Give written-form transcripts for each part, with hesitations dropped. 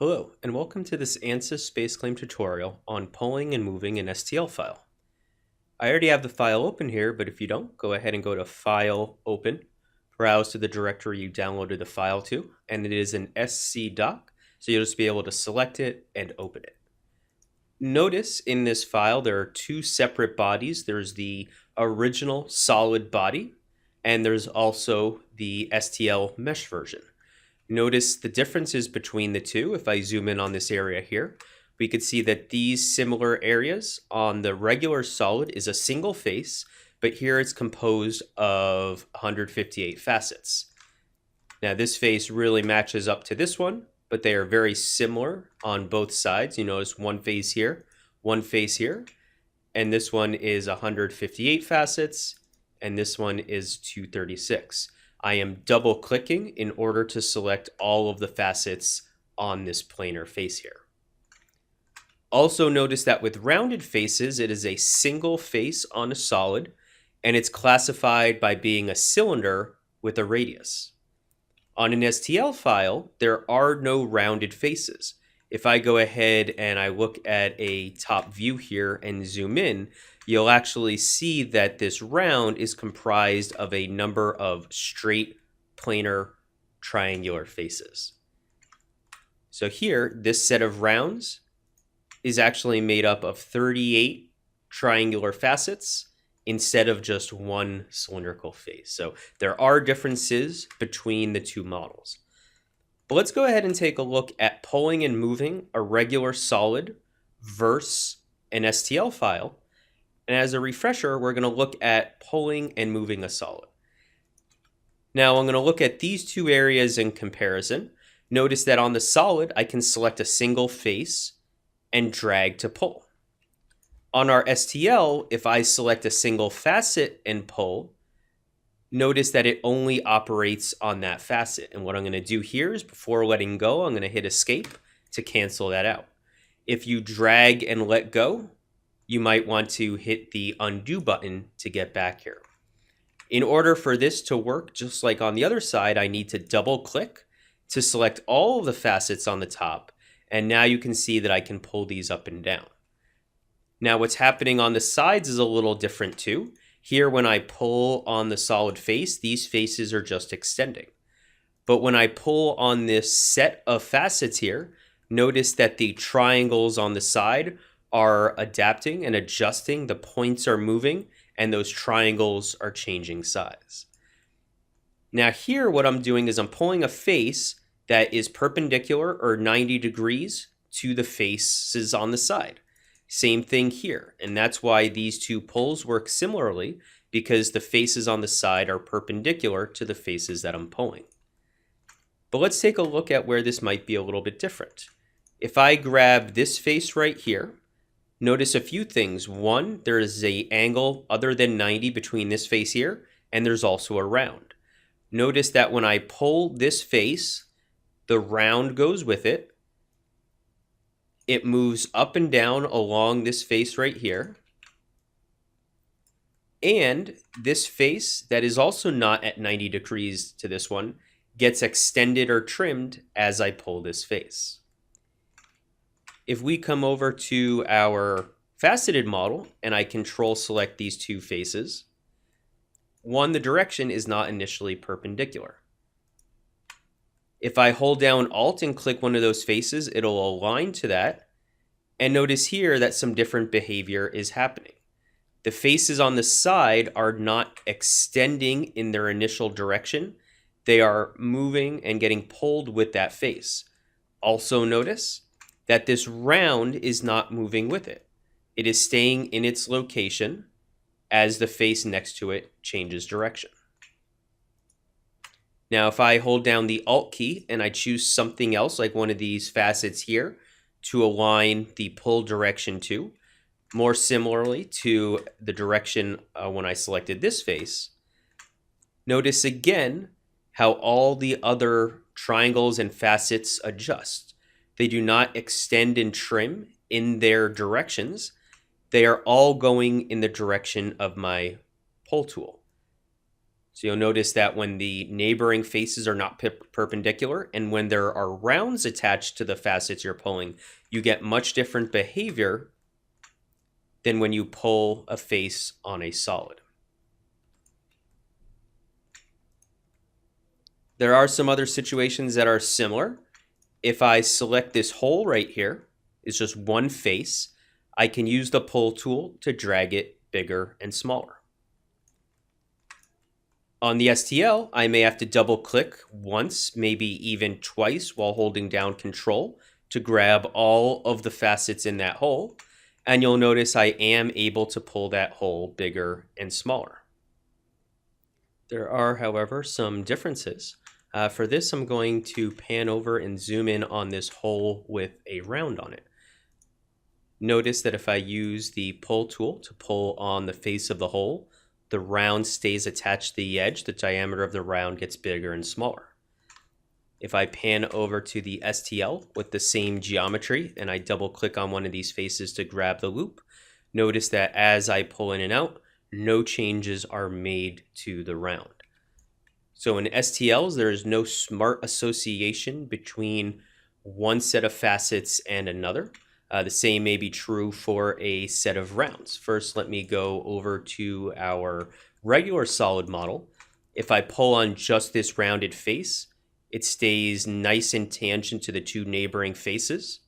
Hello, and welcome to this ANSYS space claim tutorial on pulling and moving an STL file. I already have the file open here, but if you don't, go ahead and go to File, Open, browse to the directory you downloaded the file to, and it is an SC doc, so you'll just be able to select it and open it. Notice in this file there are two separate bodies. There's the original solid body, and there's also the STL mesh version. Notice the differences between the two. If I zoom in on this area here, we could see that these similar areas on the regular solid is a single face, but here it's composed of 158 facets. Now this face really matches up to this one, but they are very similar on both sides. You notice one face here, and this one is 158 facets, and this one is 236. I am double clicking in order to select all of the facets on this planar face here. Also notice that with rounded faces, it is a single face on a solid, and it's classified by being a cylinder with a radius. On an STL file, there are no rounded faces. If I go ahead and I look at a top view here and zoom in, you'll actually see that this round is comprised of a number of straight, planar, triangular faces. So here, this set of rounds is actually made up of 38 triangular facets instead of just one cylindrical face. So there are differences between the two models. But let's go ahead and take a look at pulling and moving a regular solid versus an STL file. And as a refresher, we're going to look at pulling and moving a solid. Now I'm going to look at these two areas in comparison. Notice that on the solid, I can select a single face and drag to pull. On our STL, if I select a single facet and pull, notice that it only operates on that facet. And what I'm going to do here is before letting go, I'm going to hit escape to cancel that out. If you drag and let go, you might want to hit the undo button to get back here. In order for this to work, just like on the other side, I need to double click to select all of the facets on the top. And now you can see that I can pull these up and down. Now what's happening on the sides is a little different too. Here, when I pull on the solid face, these faces are just extending. But when I pull on this set of facets here, notice that the triangles on the side are adapting and adjusting. The points are moving and those triangles are changing size. Now here, what I'm doing is I'm pulling a face that is perpendicular or 90 degrees to the faces on the side. Same thing here, and that's why these two pulls work similarly, because the faces on the side are perpendicular to the faces that I'm pulling. But let's take a look at where this might be a little bit different. If I grab this face right here, notice a few things. One, there is an angle other than 90 between this face here, and there's also a round. Notice that when I pull this face, the round goes with it. It moves up and down along this face right here. And this face that is also not at 90 degrees to this one gets extended or trimmed as I pull this face. If we come over to our faceted model and I control select these two faces, one, the direction is not initially perpendicular. If I hold down Alt and click one of those faces, it'll align to that. And notice here that some different behavior is happening. The faces on the side are not extending in their initial direction. They are moving and getting pulled with that face. Also notice that this round is not moving with it. It is staying in its location as the face next to it changes direction. Now, if I hold down the Alt key and I choose something else, like one of these facets here, to align the pull direction to, more similarly to the direction when I selected this face, notice again how all the other triangles and facets adjust. They do not extend and trim in their directions. They are all going in the direction of my pull tool. So you'll notice that when the neighboring faces are not perpendicular and when there are rounds attached to the facets you're pulling, you get much different behavior than when you pull a face on a solid. There are some other situations that are similar. If I select this hole right here, it's just one face, I can use the pull tool to drag it bigger and smaller. On the STL, I may have to double click once, maybe even twice while holding down Control to grab all of the facets in that hole. And you'll notice I am able to pull that hole bigger and smaller. There are, however, some differences. For this, I'm going to pan over and zoom in on this hole with a round on it. Notice that if I use the pull tool to pull on the face of the hole, the round stays attached to the edge. The diameter of the round gets bigger and smaller. If I pan over to the STL with the same geometry and I double click on one of these faces to grab the loop, notice that as I pull in and out, no changes are made to the round. So in STLs, there is no smart association between one set of facets and another. The same may be true for a set of rounds. First, let me go over to our regular solid model. If I pull on just this rounded face, it stays nice and tangent to the two neighboring faces.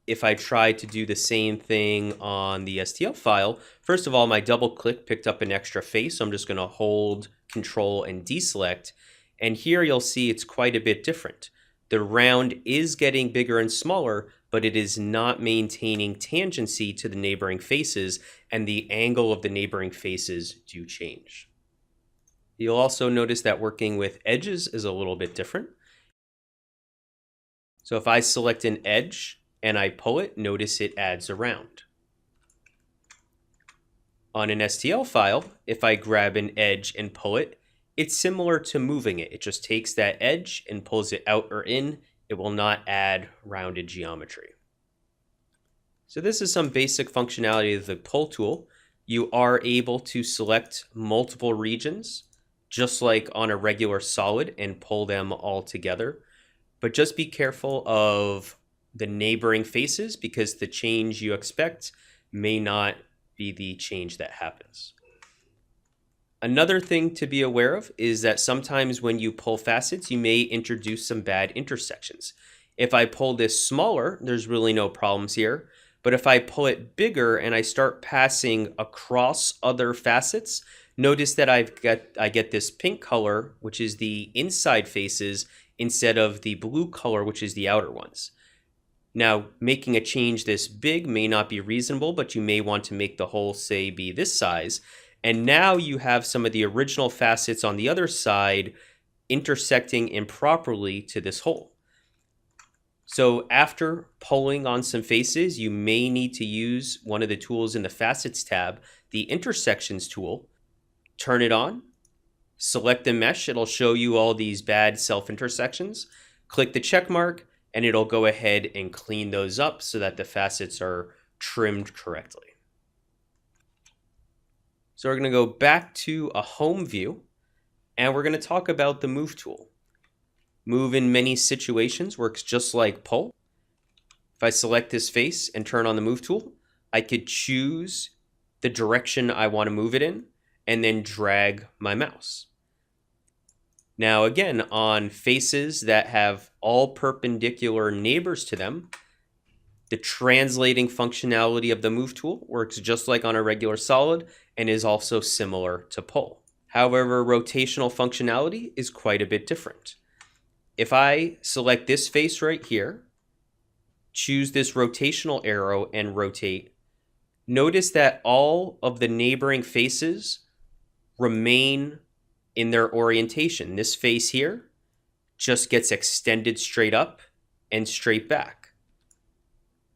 If I try to do the same thing on the STL file, first of all, my double click picked up an extra face. So I'm just going to hold Control and deselect. And here you'll see it's quite a bit different. The round is getting bigger and smaller, but it is not maintaining tangency to the neighboring faces, and the angle of the neighboring faces do change. You'll also notice that working with edges is a little bit different. So if I select an edge and I pull it, notice it adds a round. On an STL file, if I grab an edge and pull it, it's similar to moving it. It just takes that edge and pulls it out or in. It will not add rounded geometry. So this is some basic functionality of the pull tool. You are able to select multiple regions, just like on a regular solid, and pull them all together. But just be careful of the neighboring faces because the change you expect may not be the change that happens. Another thing to be aware of is that sometimes when you pull facets, you may introduce some bad intersections. If I pull this smaller, there's really no problems here. But if I pull it bigger and I start passing across other facets, notice that I get this pink color, which is the inside faces, instead of the blue color, which is the outer ones. Now, making a change this big may not be reasonable, but you may want to make the hole, say, be this size. And now you have some of the original facets on the other side intersecting improperly to this hole. So after pulling on some faces, you may need to use one of the tools in the Facets tab, the Intersections tool. Turn it on, select the mesh. It'll show you all these bad self-intersections. Click the check mark, and it'll go ahead and clean those up so that the facets are trimmed correctly. So we're going to go back to a home view, and we're going to talk about the Move tool. Move in many situations works just like pull. If I select this face and turn on the Move tool, I could choose the direction I want to move it in and then drag my mouse. Now again, on faces that have all perpendicular neighbors to them, the translating functionality of the Move tool works just like on a regular solid and is also similar to pull. However, rotational functionality is quite a bit different. If I select this face right here, choose this rotational arrow and rotate, notice that all of the neighboring faces remain in their orientation. This face here just gets extended straight up and straight back.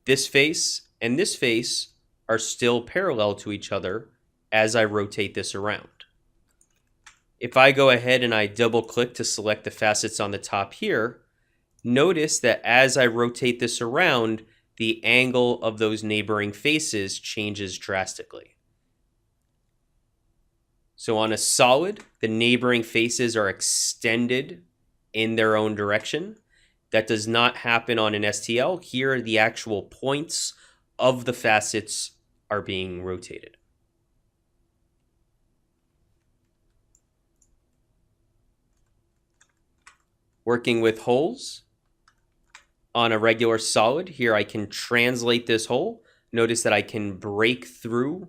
This face and this face are still parallel to each other as I rotate this around. If I go ahead and I double click to select the facets on the top here, notice that as I rotate this around, the angle of those neighboring faces changes drastically. So on a solid, the neighboring faces are extended in their own direction. That does not happen on an STL. Here, the actual points of the facets are being rotated. Working with holes on a regular solid, here I can translate this hole. Notice that I can break through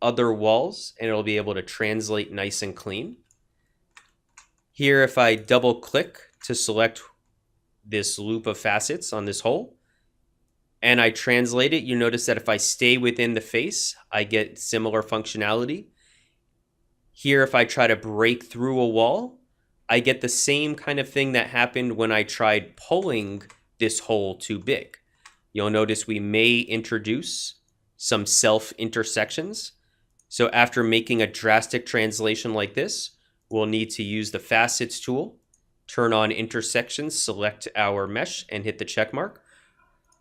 other walls and it'll be able to translate nice and clean. Here, if I double click to select this loop of facets on this hole and I translate it, you notice that if I stay within the face, I get similar functionality. Here, if I try to break through a wall, I get the same kind of thing that happened when I tried pulling this hole too big. You'll notice we may introduce some self intersections. So after making a drastic translation like this, we'll need to use the facets tool, turn on intersections, select our mesh and hit the check mark.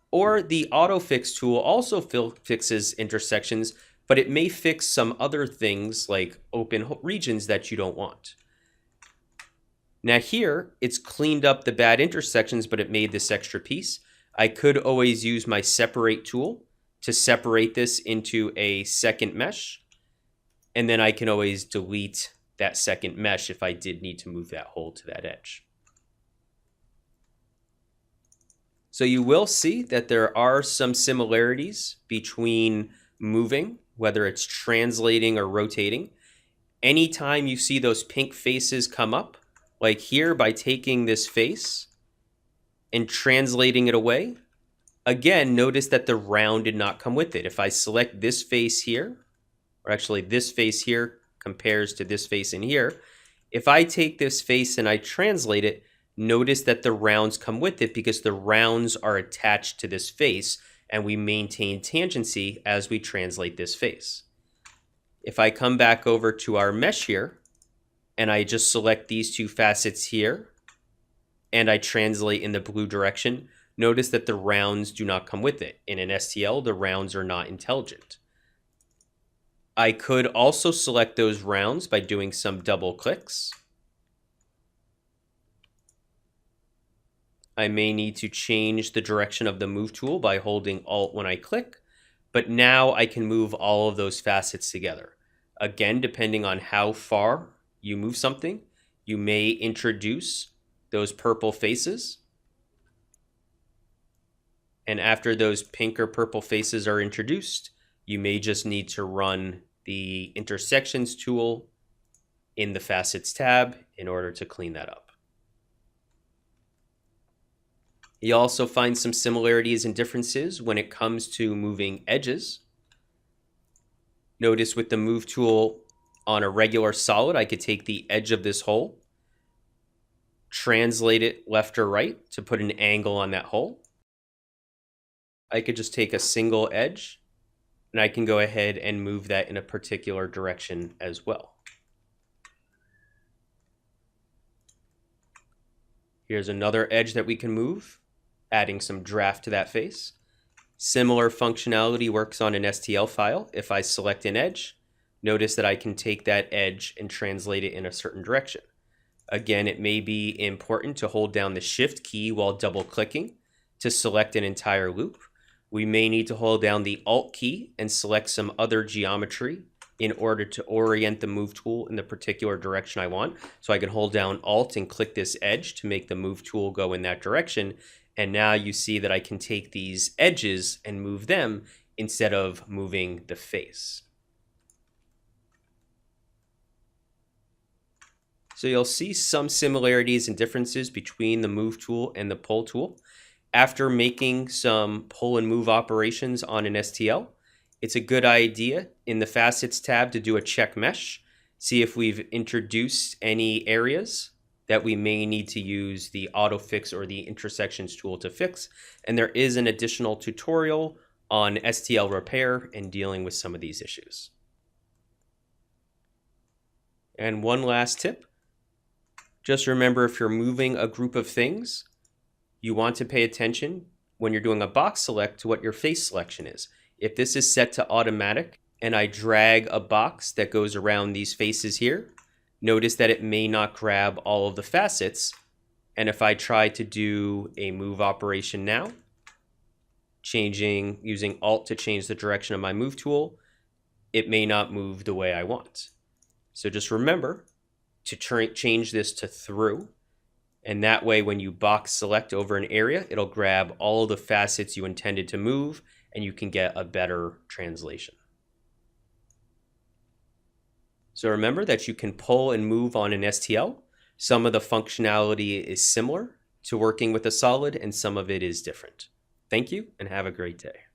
Or the auto fix tool also fixes intersections, but it may fix some other things like open regions that you don't want. Now here, it's cleaned up the bad intersections, but it made this extra piece. I could always use my separate tool to separate this into a second mesh. And then I can always delete that second mesh if I did need to move that hole to that edge. So you will see that there are some similarities between moving, whether it's translating or rotating. Anytime you see those pink faces come up, like here by taking this face and translating it away, again, notice that the round did not come with it. If I select this face here, or actually this face here compares to this face in here, if I take this face and I translate it, notice that the rounds come with it because the rounds are attached to this face and we maintain tangency as we translate this face. If I come back over to our mesh here and I just select these two facets here and I translate in the blue direction, notice that the rounds do not come with it. In an STL, the rounds are not intelligent. I could also select those rounds by doing some double clicks. I may need to change the direction of the move tool by holding Alt when I click, but now I can move all of those facets together. Again, depending on how far you move something, you may introduce those purple faces. And after those pink or purple faces are introduced, you may just need to run the intersections tool in the facets tab in order to clean that up. You also find some similarities and differences when it comes to moving edges. Notice with the move tool on a regular solid, I could take the edge of this hole, translate it left or right to put an angle on that hole. I could just take a single edge and I can go ahead and move that in a particular direction as well. Here's another edge that we can move, adding some draft to that face. Similar functionality works on an STL file. If I select an edge, notice that I can take that edge and translate it in a certain direction. Again, it may be important to hold down the Shift key while double clicking to select an entire loop. We may need to hold down the Alt key and select some other geometry in order to orient the move tool in the particular direction I want. So I can hold down Alt and click this edge to make the move tool go in that direction. And now you see that I can take these edges and move them instead of moving the face. So you'll see some similarities and differences between the move tool and the pull tool. After making some pull and move operations on an STL, it's a good idea in the Facets tab to do a check mesh, see if we've introduced any areas that we may need to use the auto fix or the intersections tool to fix. And there is an additional tutorial on STL repair and dealing with some of these issues. And one last tip, just remember if you're moving a group of things, you want to pay attention when you're doing a box select to what your face selection is. If this is set to automatic, and I drag a box that goes around these faces here, notice that it may not grab all of the facets. And if I try to do a move operation now, using Alt to change the direction of my move tool, it may not move the way I want. So just remember to change this to through. And that way, when you box select over an area, it'll grab all of the facets you intended to move, and you can get a better translation. So remember that you can pull and move on an STL. Some of the functionality is similar to working with a solid, and some of it is different. Thank you, and have a great day.